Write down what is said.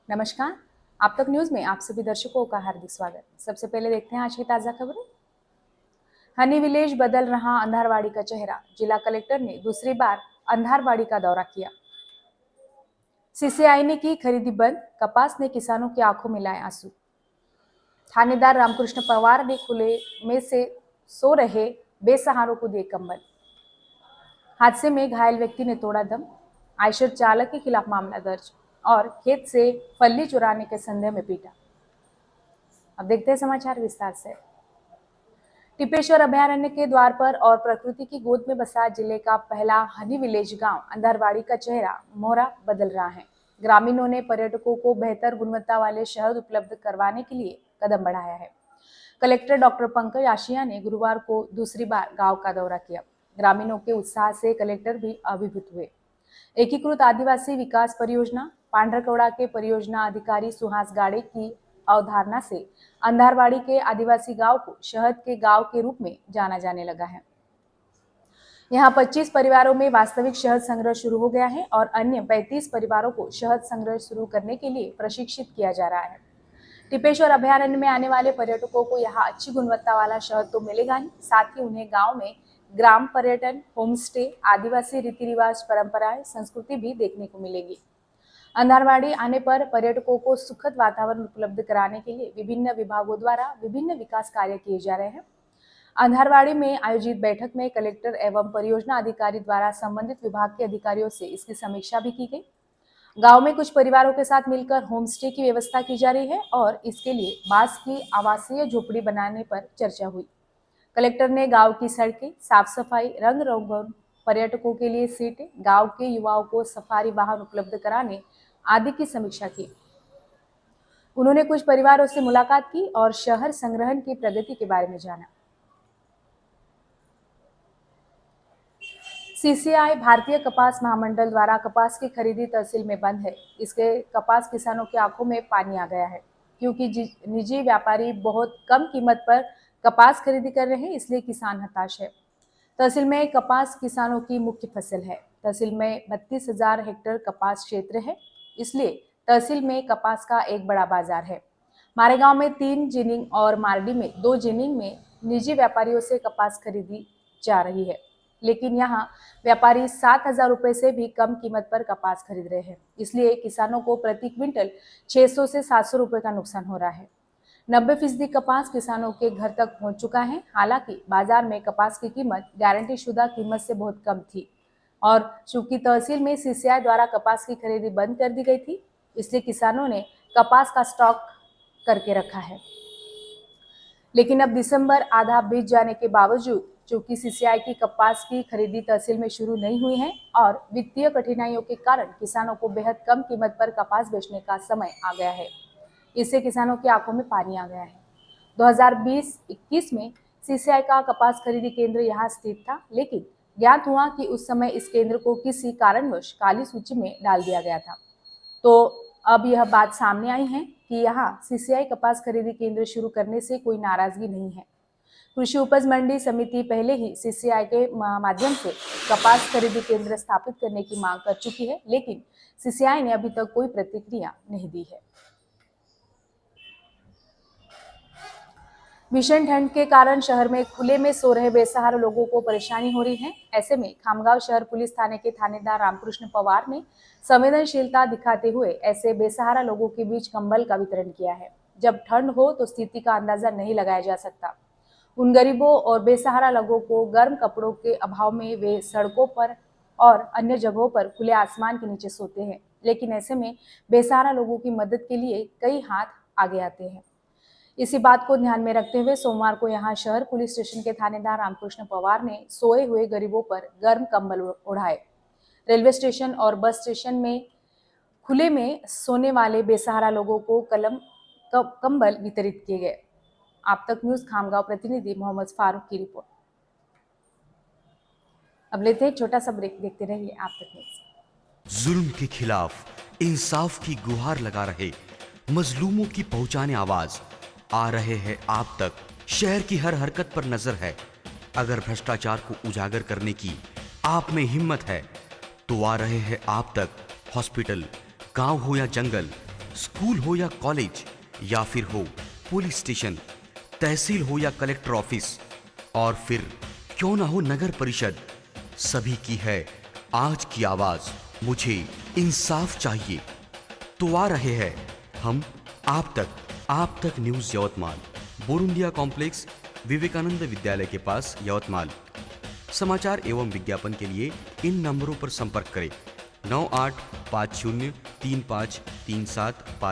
नमस्कार। आप तक न्यूज में आप सभी दर्शकों का हार्दिक स्वागत। सबसे पहले देखते हैं आज की ताजा खबरें। हनी विलेज बदल रहा अंधारवाड़ी का चेहरा। जिला कलेक्टर ने दूसरी बार अंधारवाड़ी का दौरा किया। सीसीआई ने की खरीदी बंद, कपास ने किसानों की आंखों में लाए आंसू। थानेदार रामकृष्ण पवार ने खुले में से सो रहे बेसहारों को दिए कंबल। हादसे में घायल व्यक्ति ने तोड़ा दम। आयशर चालक के खिलाफ मामला दर्ज और खेत से फल्ली चुराने के संदेह में पीटा। अब देखते हैं समाचार विस्तार से। टिपेश्वर अभयारण्य के द्वार पर और प्रकृति की गोद में बसा जिले का पहला हनी विलेज गांव अंधारवाड़ी का चेहरा मोहरा बदल रहा है। ग्रामीणों ने पर्यटकों को बेहतर गुणवत्ता वाले शहद उपलब्ध करवाने के लिए कदम बढ़ाया है। कलेक्टर डॉक्टर पंकज आशिया ने गुरुवार को दूसरी बार गांव का दौरा किया। ग्रामीणों के उत्साह से कलेक्टर भी अभिभूत हुए। एकीकृत आदिवासी विकास परियोजना पांड्रकौड़ा के परियोजना अधिकारी सुहास गाड़े की अवधारणा से अंधारवाड़ी के आदिवासी गांव को शहद के गांव के रूप में जाना जाने लगा है। यहां 25 परिवारों में वास्तविक शहद संग्रह शुरू हो गया है और अन्य 35 परिवारों को शहद संग्रह शुरू करने के लिए प्रशिक्षित किया जा रहा है। टिपेश्वर अभयारण्य में आने वाले पर्यटकों को यहाँ अच्छी गुणवत्ता वाला शहद तो मिलेगा ही, साथ ही उन्हें गाँव में ग्राम पर्यटन, होम स्टे, आदिवासी रीति रिवाज, परंपराएं, संस्कृति भी देखने को मिलेगी। अंधारवाड़ी आने पर पर्यटकों को सुखद वातावरण उपलब्ध कराने के लिए विभिन्न विभागों द्वारा विभिन्न विकास कार्य किए जा रहे हैं। अंधारवाड़ी में आयोजित बैठक में कलेक्टर एवं परियोजना अधिकारी द्वारा संबंधित विभाग के अधिकारियों से इसकी समीक्षा भी की गई। गांव में कुछ परिवारों के साथ मिलकर होम स्टे की व्यवस्था की जा रही है और इसके लिए बांस की आवासीय झोपड़ी बनाने पर चर्चा हुई। कलेक्टर ने गांव की सड़कें, साफ सफाई, रंग रोगन, पर्यटकों के लिए सीटें, गांव के युवाओं को सफारी वाहन उपलब्ध कराने आदि की समीक्षा की। उन्होंने कुछ परिवारों से मुलाकात की और शहर संग्रहण की प्रगति के बारे में जाना। सीसीआई भारतीय कपास महामंडल द्वारा कपास की खरीदी तहसील में बंद है। इसके कपास किसानों की आंखों में पानी आ गया है, क्योंकि निजी व्यापारी बहुत कम कीमत पर कपास खरीदी कर रहे हैं, इसलिए किसान हताश है। तहसील में कपास किसानों की मुख्य फसल है। तहसील में 32,000 हेक्टेयर कपास क्षेत्र है, इसलिए तहसील में कपास का एक बड़ा बाजार है। मारेगांव में 3 जिनिंग और मारडी में 2 जिनिंग में निजी व्यापारियों से कपास खरीदी जा रही है, लेकिन यहाँ व्यापारी 7,000 रुपये से भी कम कीमत पर कपास खरीद रहे हैं, इसलिए किसानों को प्रति क्विंटल 600 से 700 रुपये का नुकसान हो रहा है। 90% कपास किसानों के घर तक पहुंच चुका है। हालांकि बाजार में कपास की कीमत गारंटी शुदा कीमत से बहुत कम थी और चूंकि तहसील में सीसीआई द्वारा कपास की खरीदी बंद कर दी गई थी, इसलिए किसानों ने कपास का स्टॉक करके रखा है। लेकिन अब दिसंबर आधा बीत जाने के बावजूद चूंकि सीसीआई की कपास की खरीदी तहसील में शुरू नहीं हुई है और वित्तीय कठिनाइयों के कारण किसानों को बेहद कम कीमत पर कपास बेचने का समय आ गया है। इससे किसानों की आंखों में पानी आ गया है। 2020-21 में सीसीआई का कपास खरीदी केंद्र यहां स्थित था, लेकिन ज्ञात हुआ कि उस समय इस केंद्र को किसी कारणवश काली सूची में डाल दिया गया था। तो अब यह बात सामने आई है कि यहाँ सीसीआई कपास खरीदी केंद्र शुरू करने से कोई नाराजगी नहीं है। कृषि उपज मंडी समिति पहले ही सीसीआई के माध्यम से कपास खरीदी केंद्र स्थापित करने की मांग कर चुकी है, लेकिन सीसीआई ने अभी तक कोई प्रतिक्रिया नहीं दी है। भीषण ठंड के कारण शहर में खुले में सो रहे बेसहारा लोगों को परेशानी हो रही है। ऐसे में खामगांव शहर पुलिस थाने के थानेदार रामकृष्ण पवार ने संवेदनशीलता दिखाते हुए ऐसे बेसहारा लोगों के बीच कंबल का वितरण किया है। जब ठंड हो तो स्थिति का अंदाजा नहीं लगाया जा सकता। उन गरीबों और बेसहारा लोगों को गर्म कपड़ों के अभाव में वे सड़कों पर और अन्य जगहों पर खुले आसमान के नीचे सोते हैं, लेकिन ऐसे में बेसहारा लोगों की मदद के लिए कई हाथ आगे आते हैं। इसी बात को ध्यान में रखते हुए सोमवार को यहां शहर पुलिस स्टेशन के थानेदार रामकृष्ण पवार ने सोए हुए गरीबों पर गर्म कंबल ओढ़ाए। रेलवे स्टेशन और बस स्टेशन में खुले में सोने वाले बेसहारा लोगों को कंबल वितरित किए गए। आप तक न्यूज खामगांव प्रतिनिधि मोहम्मद फारूक की रिपोर्ट। अब लेते हैं एक छोटा सा ब्रेक, देखते रहिए आप तक न्यूज। जुल्म के खिलाफ इंसाफ की गुहार लगा रहे मजलूमों की पहुंचाने आवाज आ रहे हैं आप तक। शहर की हर हरकत पर नजर है। अगर भ्रष्टाचार को उजागर करने की आप में हिम्मत है तो आ रहे हैं आप तक। हॉस्पिटल, गांव हो या जंगल, स्कूल हो या कॉलेज या फिर हो पुलिस स्टेशन, तहसील हो या कलेक्टर ऑफिस, और फिर क्यों ना हो नगर परिषद, सभी की है आज की आवाज, मुझे इंसाफ चाहिए। तो आ रहे हैं हम आप तक न्यूज यवतमाल, बोरुंडिया कॉम्प्लेक्स, विवेकानंद विद्यालय के पास यवतमाल। समाचार एवं विज्ञापन के लिए इन नंबरों पर संपर्क करें 98503537